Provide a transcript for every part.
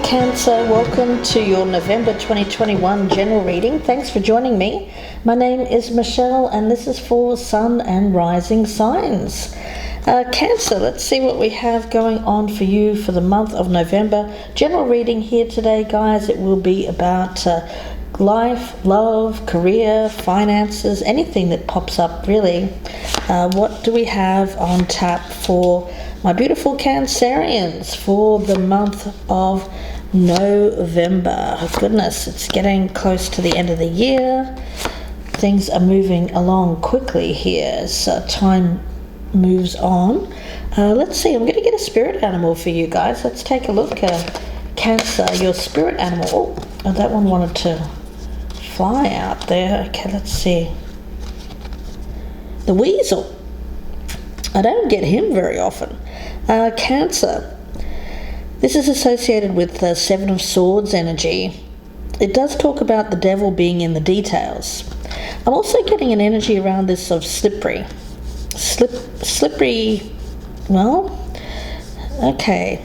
Cancer, welcome to your November 2021 general reading. Thanks for joining me. My name is Michelle and this is for Sun and Rising signs. Cancer, let's see what we have going on for you for the month of November. General reading here today, guys. It will be about life, love, career, finances, anything that pops up really. What do we have on tap for my beautiful Cancerians for the month of November? Oh, goodness, it's getting close to the end of the year. Things are moving along quickly here as time moves on. Let's see, I'm going to get a spirit animal for you guys. Let's take a look. Cancer, your spirit animal. Oh, that one wanted to fly out there. Okay, let's see. The weasel. I don't get him very often. Cancer. This is associated with the Seven of Swords energy. It does talk about the devil being in the details. I'm also getting an energy around this of slippery. Slippery, well, okay.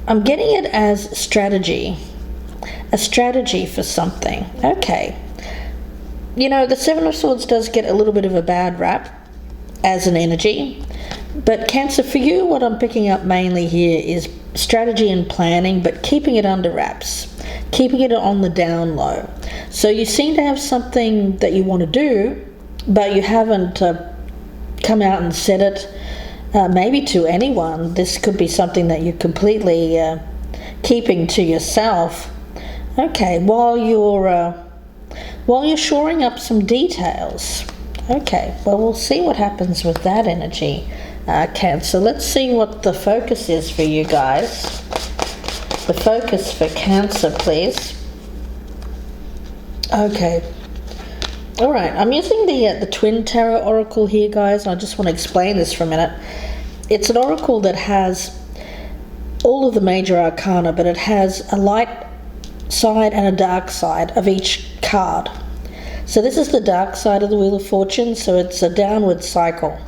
I'm getting it as strategy. A strategy for something. Okay. You know, the Seven of Swords does get a little bit of a bad rap as an energy. But Cancer, for you, what I'm picking up mainly here is strategy and planning, but keeping it under wraps, keeping it on the down low. So you seem to have something that you want to do, but you haven't come out and said it maybe to anyone. This could be something that you're completely keeping to yourself. Okay, while you're shoring up some details. Okay, well, we'll see what happens with that energy. Cancer, let's see what the focus is for you guys. The focus for Cancer, please. Okay. All right, I'm using the Twin Tarot Oracle here, guys. I just want to explain this for a minute. It's an oracle that has all of the major arcana, but it has a light side and a dark side of each card. So this is the dark side of the Wheel of Fortune, so it's a downward cycle.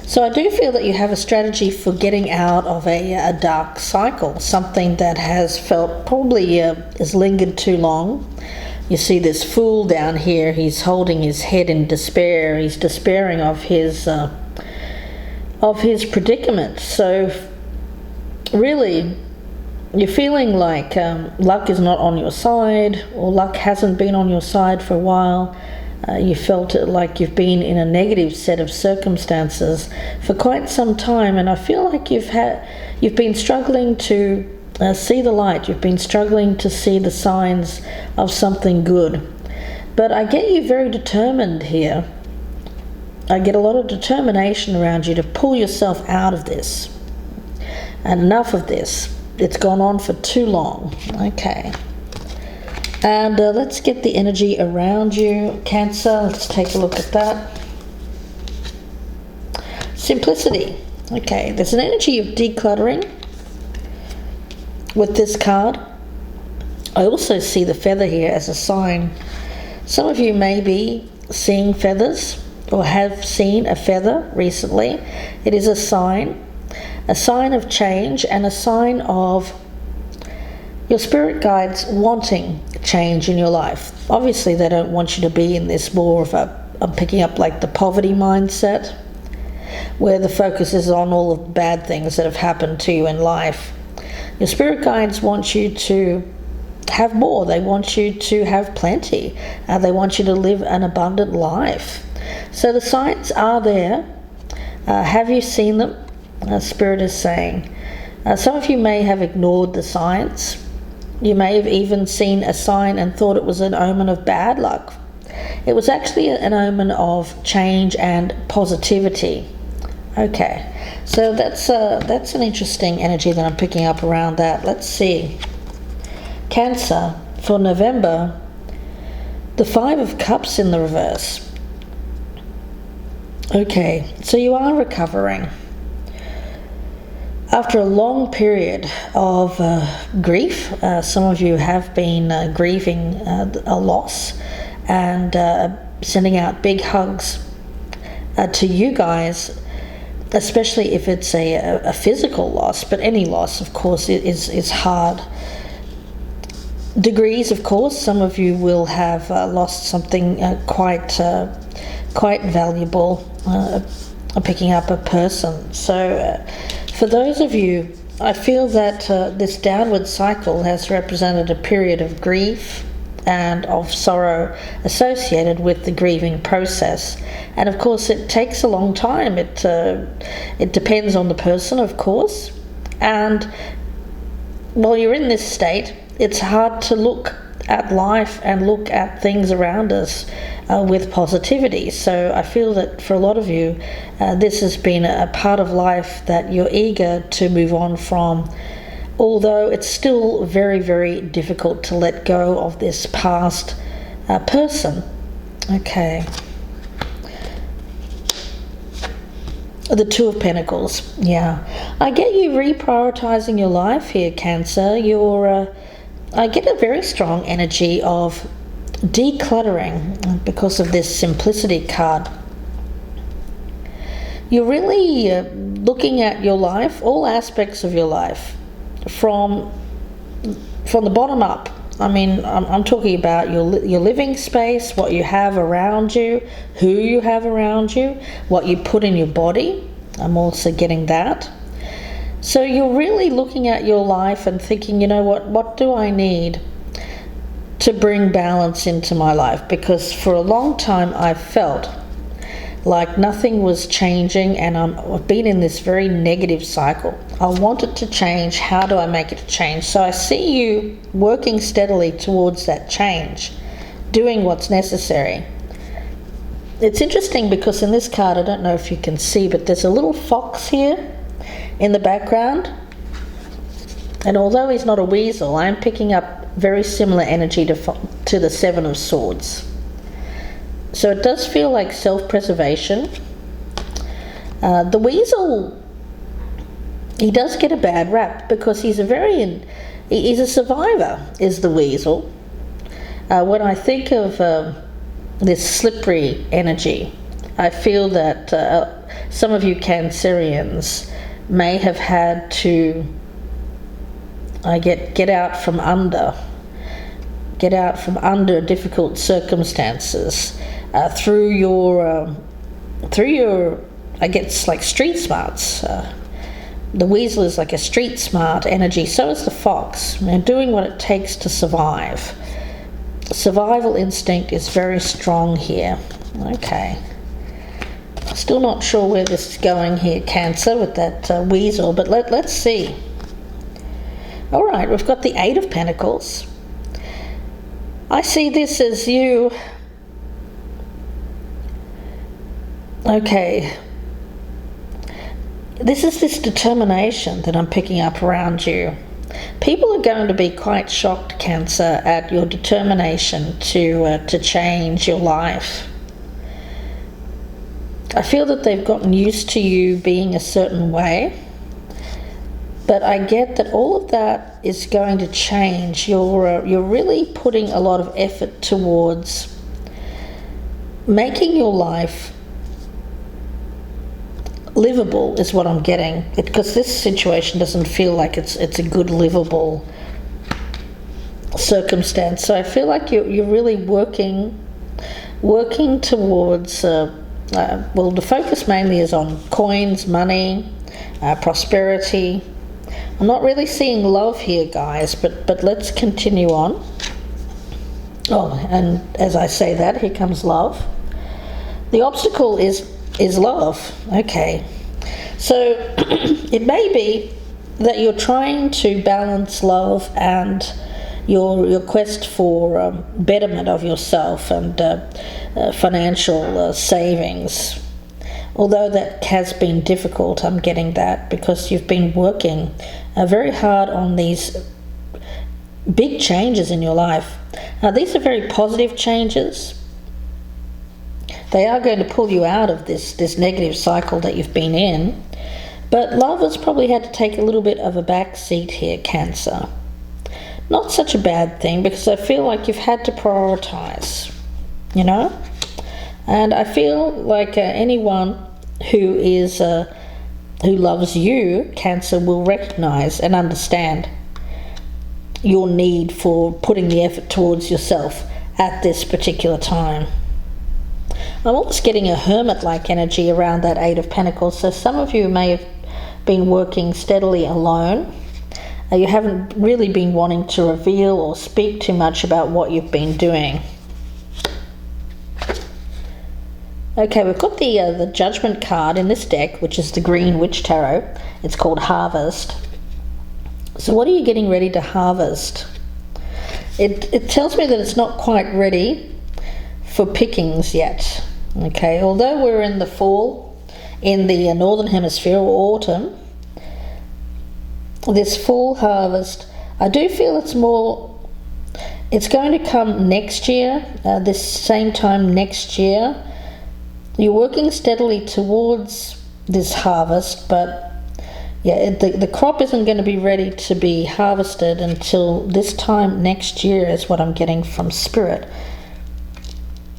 So I do feel that you have a strategy for getting out of a dark cycle, something that has felt probably has lingered too long. You see this Fool down here, he's holding his head in despair. He's despairing of his predicament. So really, you're feeling like luck is not on your side, or luck hasn't been on your side for a while. You felt like you've been in a negative set of circumstances for quite some time, and I feel like you've been struggling to see the light. You've been struggling to see the signs of something good. But I get you very determined here. I get a lot of determination around you to pull yourself out of this. And enough of this. It's gone on for too long. Okay. And let's get the energy around you, Cancer. Let's take a look at that. Simplicity. Okay, there's an energy of decluttering with this card. I also see the feather here as a sign. Some of you may be seeing feathers or have seen a feather recently. It is a sign of change and a sign of your spirit guides wanting change in your life. Obviously, they don't want you to be in this more of I'm picking up like the poverty mindset, where the focus is on all of the bad things that have happened to you in life. Your spirit guides want you to have more. They want you to have plenty. They want you to live an abundant life. So the signs are there. Have you seen them? Spirit is saying. Some of you may have ignored the signs. You may have even seen a sign and thought it was an omen of bad luck. It was actually an omen of change and positivity. Okay, so that's an interesting energy that I'm picking up around that. Let's see. Cancer, for November, the Five of Cups in the reverse. Okay, so you are recovering. After a long period of grief, some of you have been grieving a loss and sending out big hugs to you guys especially if it's a physical loss, but any loss, of course, is hard. Degrees, of course, some of you will have lost something quite valuable, picking up a person. So for those of you, I feel that this downward cycle has represented a period of grief and of sorrow associated with the grieving process. And of course it takes a long time. It depends on the person, of course, and while you're in this state, it's hard to look at life and look at things around us with positivity. So I feel that for a lot of you, this has been a part of life that you're eager to move on from, although it's still very, very difficult to let go of this past person. Okay. The Two of Pentacles. Yeah. I get you reprioritizing your life here, Cancer. I get a very strong energy of decluttering because of this Simplicity card. You're really looking at your life, all aspects of your life, from the bottom up. I mean, I'm talking about your living space, what you have around you, who you have around you, what you put in your body. I'm also getting that. So you're really looking at your life and thinking, you know what do I need to bring balance into my life? Because for a long time I felt like nothing was changing, and I've been in this very negative cycle. I want it to change. How do I make it change? So I see you working steadily towards that change, doing what's necessary. It's interesting because in this card, I don't know if you can see, but there's a little fox here in the background. And although he's not a weasel, I'm picking up very similar energy to the Seven of Swords. So it does feel like self-preservation. The weasel, he does get a bad rap because he's a survivor, is the weasel. When I think of this slippery energy, I feel that some of you Cancerians may have had to get out from under difficult circumstances through your I guess like street smarts. The weasel is like a street smart energy. So is the fox. They're doing what it takes to survive. Survival instinct is very strong here. Okay. Still not sure where this is going here, Cancer, with that weasel, but let's see. All right, we've got the Eight of Pentacles. I see this as you. Okay. This is this determination that I'm picking up around you. People are going to be quite shocked, Cancer, at your determination to change your life. I feel that they've gotten used to you being a certain way, but I get that all of that is going to change. You're really putting a lot of effort towards making your life livable, is what I'm getting, because this situation doesn't feel like it's a good livable circumstance. So I feel like you're really working towards well, the focus mainly is on coins, money, prosperity. I'm not really seeing love here, guys, but let's continue on. Oh, and as I say that, here comes love. The obstacle is love. Okay. So it may be that you're trying to balance love and your quest for betterment of yourself and financial savings. Although that has been difficult, I'm getting that, because you've been working very hard on these big changes in your life. Now, these are very positive changes. They are going to pull you out of this negative cycle that you've been in. But love has probably had to take a little bit of a back seat here, Cancer. Not such a bad thing, because I feel like you've had to prioritize, you know? And I feel like anyone who is who loves you, Cancer, will recognize and understand your need for putting the effort towards yourself at this particular time. I'm almost getting a hermit-like energy around that Eight of Pentacles. So some of you may have been working steadily alone. You haven't really been wanting to reveal or speak too much about what you've been doing. Okay, we've got the Judgment card in this deck, which is the Green Witch Tarot. It's called Harvest. So what are you getting ready to harvest? It tells me that it's not quite ready for pickings yet. Okay, although we're in the fall, in the Northern Hemisphere, or autumn, this fall harvest, I do feel it's going to come next year, this same time next year. You're working steadily towards this harvest, but yeah, the crop isn't going to be ready to be harvested until this time next year is what I'm getting from Spirit.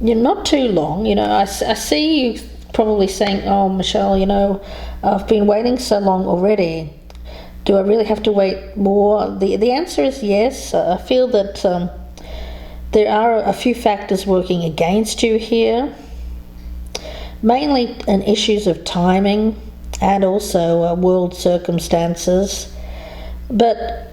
You're not too long, I see you probably saying, oh, Michelle, I've been waiting so long already. Do I really have to wait more? The answer is yes. I feel that there are a few factors working against you here. Mainly in issues of timing and also world circumstances. But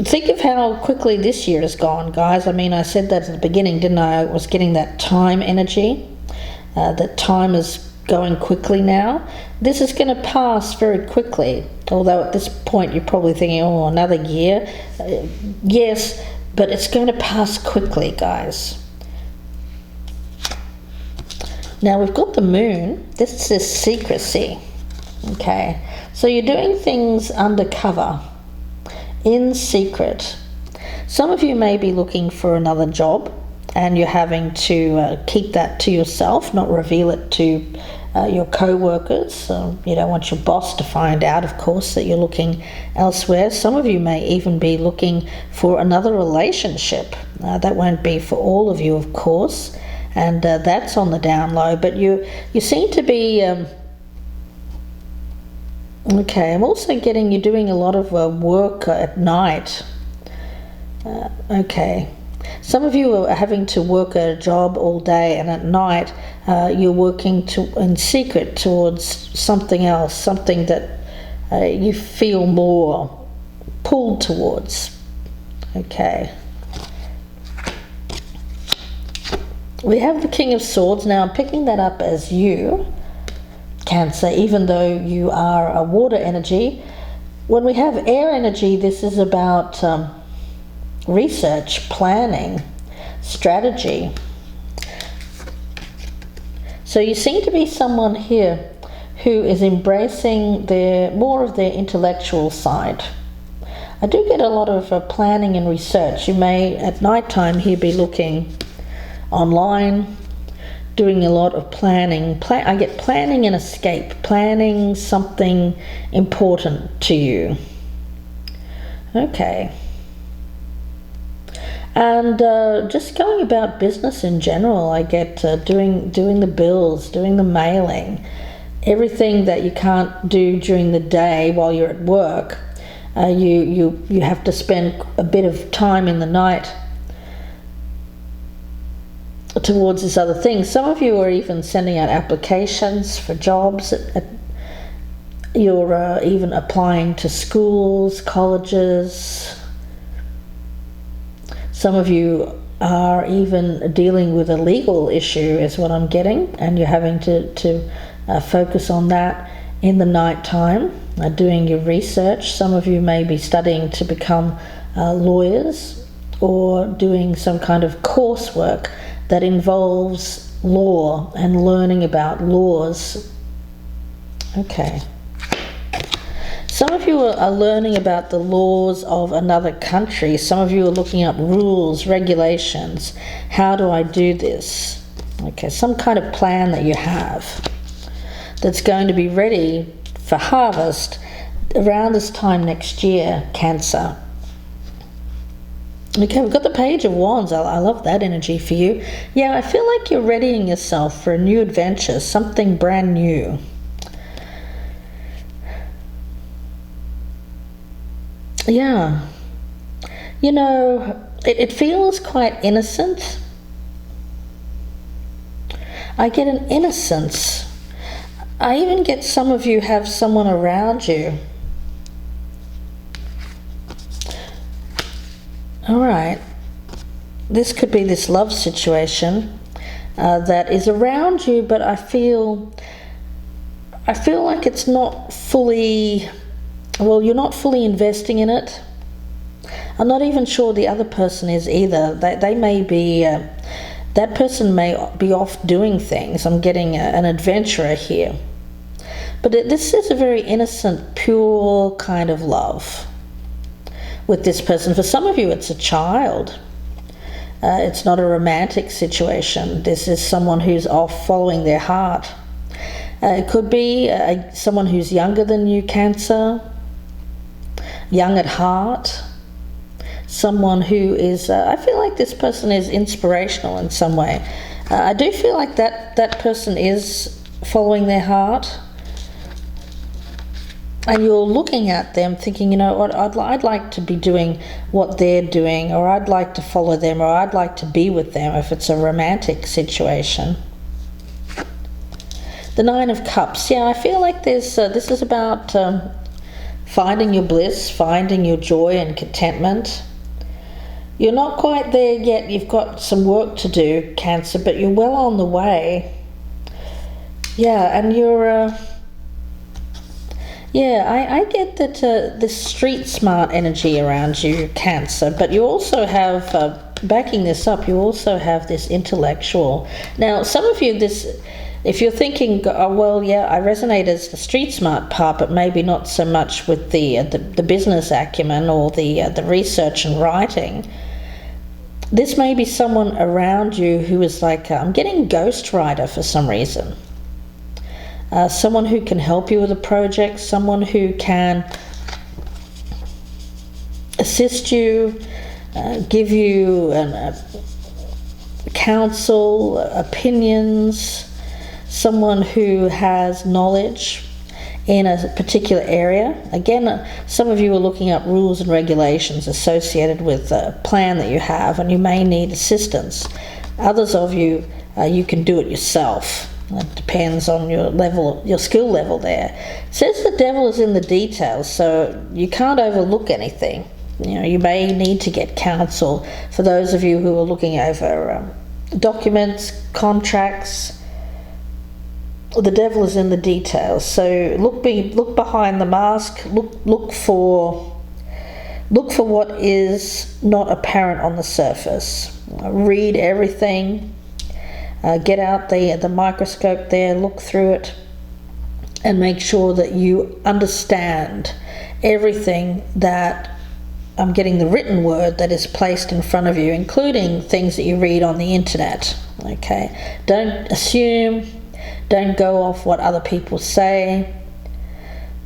think of how quickly this year has gone, guys. I mean, I said that at the beginning, didn't I? I was getting that time energy. That time is going quickly now. This is going to pass very quickly. Although at this point you're probably thinking, oh, another year. Yes, but it's going to pass quickly, guys. Now we've got the Moon. This is secrecy. Okay, so you're doing things undercover, in secret. Some of you may be looking for another job and you're having to keep that to yourself, not reveal it to your co-workers. You don't want your boss to find out, of course, that you're looking elsewhere. Some of you may even be looking for another relationship. That won't be for all of you, of course. And that's on the down low, but you seem to be okay. I'm also getting you doing a lot of work at night. Okay, some of you are having to work at a job all day, and at night you're working in secret towards something else, something that you feel more pulled towards. Okay. We have the King of Swords. Now I'm picking that up as you, Cancer, even though you are a water energy. When we have air energy, this is about research, planning, strategy. So you seem to be someone here who is embracing more of their intellectual side. I do get a lot of planning and research. You may at night time here be looking online, doing a lot of planning. I get planning and escape, planning something important to you. Okay. And just going about business in general, I get doing the bills, doing the mailing, everything that you can't do during the day while you're at work. You have to spend a bit of time in the night towards this other thing. Some of you are even sending out applications for jobs. You're even applying to schools, colleges. Some of you are even dealing with a legal issue is what I'm getting, and you're having to focus on that in the night time, doing your research. Some of you may be studying to become lawyers or doing some kind of coursework that involves law and learning about laws. Okay. Some of you are learning about the laws of another country. Some of you are looking up rules, regulations. How do I do this? Okay, some kind of plan that you have that's going to be ready for harvest around this time next year, Cancer. Okay, we've got the Page of Wands. I love that energy for you. Yeah, I feel like you're readying yourself for a new adventure, something brand new. Yeah. You know, it feels quite innocent. I get an innocence. I even get some of you have someone around you. All right. This could be this love situation that is around you, but I feel like it's not fully, well, you're not fully investing in it. I'm not even sure the other person is either. They may be, that person may be off doing things. I'm getting an adventurer here. But this is a very innocent, pure kind of love with this person. For some of you, it's a child. It's not a romantic situation. This is someone who's off following their heart. It could be someone who's younger than you, Cancer, young at heart. Someone who is, I feel like this person is inspirational in some way. I do feel like that person is following their heart. And you're looking at them thinking, you know what, I'd like to be doing what they're doing, or I'd like to follow them, or I'd like to be with them if it's a romantic situation. The Nine of Cups. Yeah, I feel like this is about finding your bliss, finding your joy and contentment. You're not quite there yet. You've got some work to do, Cancer, but you're well on the way. Yeah, and you're... I get that this street smart energy around you, Cancer, but you also have, backing this up, you also have this intellectual. Now, some of you, if you're thinking, oh, well, yeah, I resonate as the street smart part, but maybe not so much with the business acumen or the research and writing, this may be someone around you who is like, I'm getting ghostwriter for some reason. Someone who can help you with a project, someone who can assist you, give you counsel, opinions, someone who has knowledge in a particular area. Again, some of you are looking up rules and regulations associated with a plan that you have, and you may need assistance. Others of you, you can do it yourself. It depends on your level, your skill level there. It says the devil is in the details, so you can't overlook anything. You know, you may need to get counsel. For those of you who are looking over documents, contracts, the devil is in the details. So look behind the mask. Look for what is not apparent on the surface. Read everything. Get out the microscope there, look through it, and make sure that you understand everything that I'm getting the written word that is placed in front of you, including things that you read on the internet. Okay, don't assume, don't go off what other people say.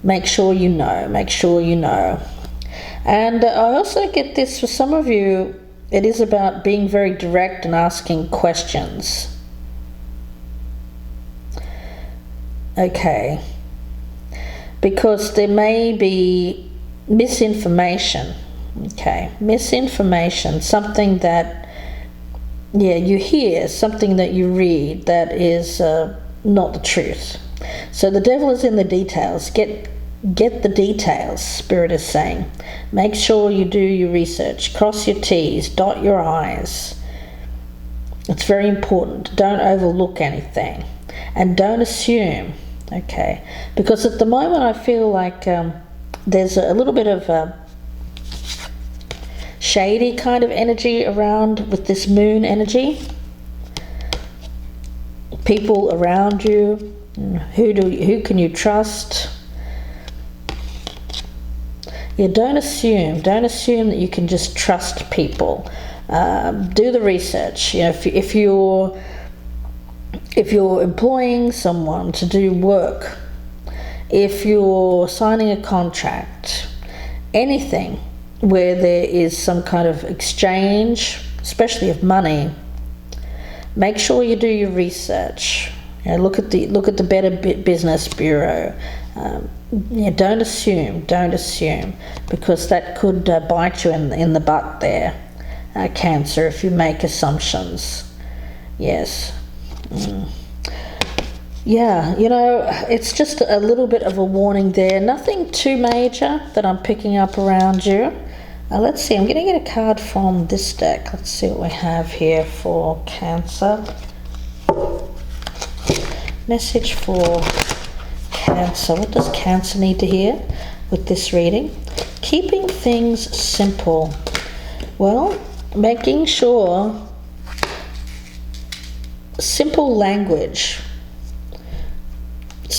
Make sure you know. And I also get this for some of you. It is about being very direct and asking questions. Okay, because there may be misinformation. Okay, misinformation, something that, you hear, something that you read that is not the truth. So the devil is in the details. Get the details, Spirit is saying. Make sure you do your research. Cross your T's, dot your I's. It's very important. Don't overlook anything. And don't assume. Okay, because at the moment I feel like there's a little bit of a shady kind of energy around with this moon energy. People around you, who can you trust? Yeah, don't assume that you can just trust people. Do the research. You know, if you're employing someone to do work, if you're signing a contract, anything where there is some kind of exchange, especially of money, make sure you do your research. You know, look at the Better Business Bureau. Yeah, don't assume, because that could bite you in the butt there, Cancer, if you make assumptions. Yes. Yeah, it's just a little bit of a warning there. Nothing too major that I'm picking up around you. Let's see, I'm going to get a card from this deck. Let's see what we have here for Cancer. Message for Cancer. What does Cancer need to hear with this reading? Keeping things simple. Well, making sure simple language.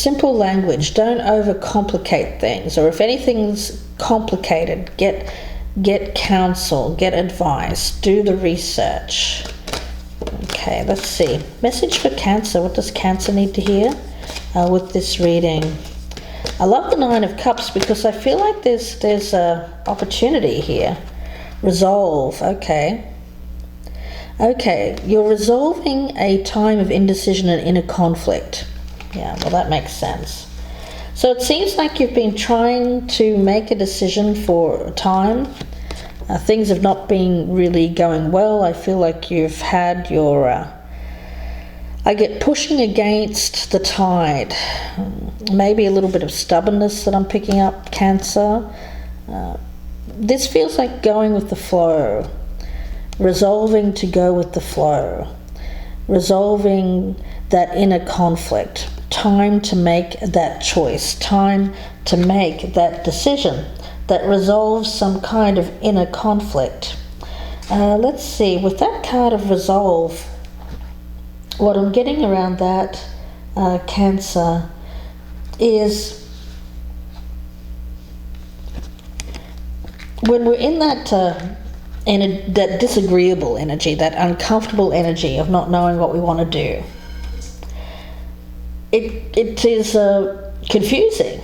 Don't overcomplicate things, or if anything's complicated, get counsel, get advice, do the research. Okay, let's see. Message for Cancer. What does Cancer need to hear with this reading? I love the Nine of Cups because I feel like there's a opportunity here. Resolve. Okay, you're resolving a time of indecision and inner conflict. Yeah, well, that makes sense. So it seems like you've been trying to make a decision for a time. Things have not been really going well. I feel like you've had your, I get pushing against the tide. Maybe a little bit of stubbornness that I'm picking up, Cancer. This feels like going with the flow. Resolving to go with the flow. Resolving that inner conflict. Time to make that choice. Time to make that decision that resolves some kind of inner conflict. Let's see, with that card of resolve, what I'm getting around that, Cancer, is when we're in that that disagreeable energy, that uncomfortable energy of not knowing what we want to do, it is confusing.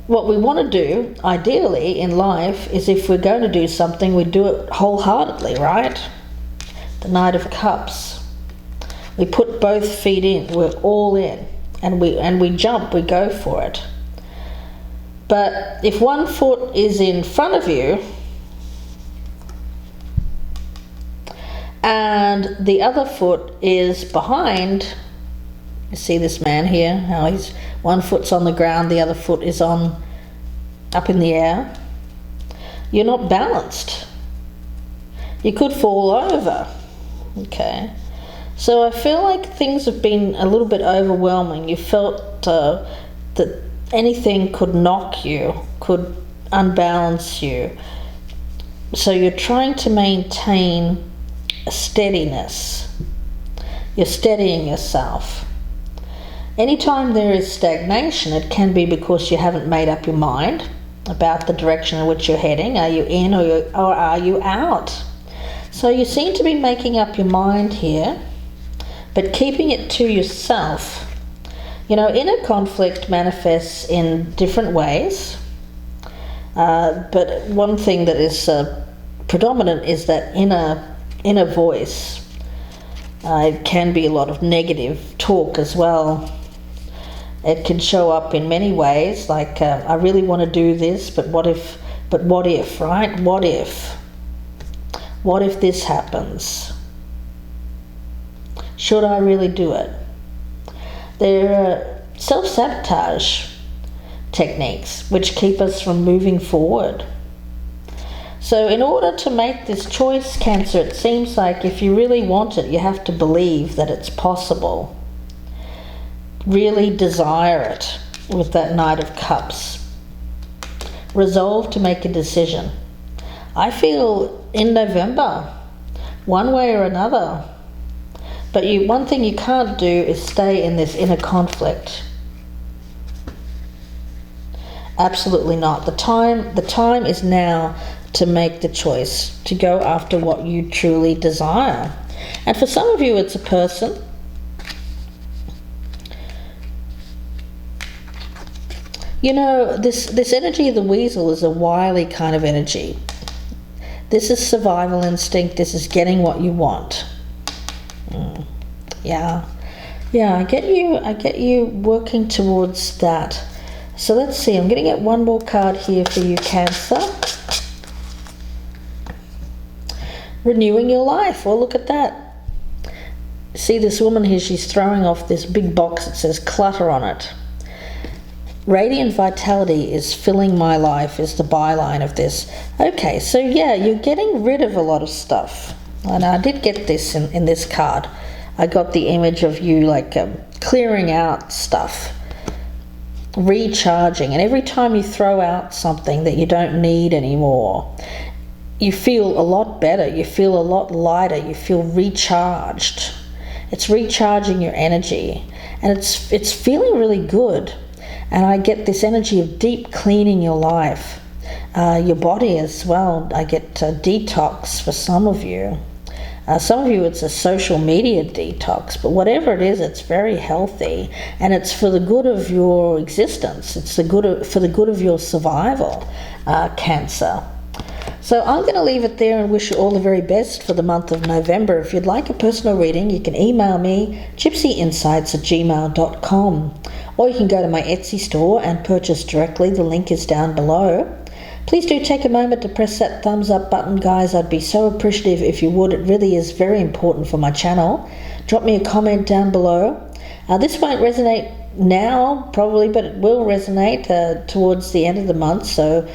What we want to do, ideally, in life, is if we're going to do something, we do it wholeheartedly, right? The Knight of Cups. We put both feet in, we're all in, and we jump, we go for it. But if one foot is in front of you, and the other foot is behind, you see this man here, how he's one foot's on the ground, the other foot is up in the air. You're not balanced. You could fall over. Okay. So I feel like things have been a little bit overwhelming. You felt that anything could knock you, could unbalance you. So you're trying to maintain a steadiness. You're steadying yourself. Anytime there is stagnation, it can be because you haven't made up your mind about the direction in which you're heading. Are you in or are you out? So you seem to be making up your mind here, but keeping it to yourself. Inner conflict manifests in different ways, but one thing that is predominant is that inner voice. It can be a lot of negative talk as well. It can show up in many ways, like I really want to do this, but what if, right? What if this happens? Should I really do it? There are self-sabotage techniques which keep us from moving forward. So in order to make this choice, Cancer, it seems like if you really want it, you have to believe that it's possible. Really desire it with that Knight of Cups. Resolve to make a decision. I feel in November, one way or another. But one thing you can't do is stay in this inner conflict. Absolutely not. The time is now to make the choice, to go after what you truly desire. And for some of you, it's a person. This energy of the weasel is a wily kind of energy. This is survival instinct. This is getting what you want. Yeah. Yeah, I get you working towards that. So let's see, I'm going to get one more card here for you, Cancer. Renewing your life. Well, look at that. See this woman here, she's throwing off this big box that says clutter on it. Radiant vitality is filling my life is the byline of this. Okay, so yeah, you're getting rid of a lot of stuff. And I did get this in this card. I got the image of you like clearing out stuff, recharging. And every time you throw out something that you don't need anymore, you feel a lot better. You feel a lot lighter. You feel recharged. It's recharging your energy. And it's feeling really good. And I get this energy of deep cleaning your life, your body as well. I get detox for some of you. Some of you it's a social media detox, but whatever it is, it's very healthy, and it's for the good of your existence. It's for the good of your survival, Cancer. So I'm going to leave it there and wish you all the very best for the month of November. If you'd like a personal reading, you can email me, gypsyinsights@gmail.com, or you can go to my Etsy store and purchase directly. The link is down below. Please do take a moment to press that thumbs up button, guys. I'd be so appreciative if you would. It really is very important for my channel. Drop me a comment down below. This won't resonate now probably, but it will resonate towards the end of the month, so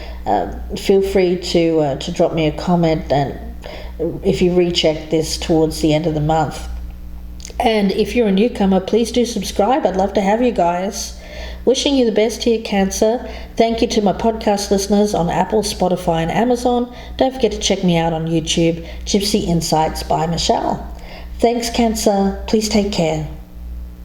feel free to drop me a comment and if you recheck this towards the end of the month. And if you're a newcomer, please do subscribe. I'd love to have you guys. Wishing you the best here, Cancer. Thank you to my podcast listeners on Apple, Spotify and Amazon. Don't forget to check me out on YouTube, Gypsy Insights by Michelle. Thanks, Cancer. Please take care.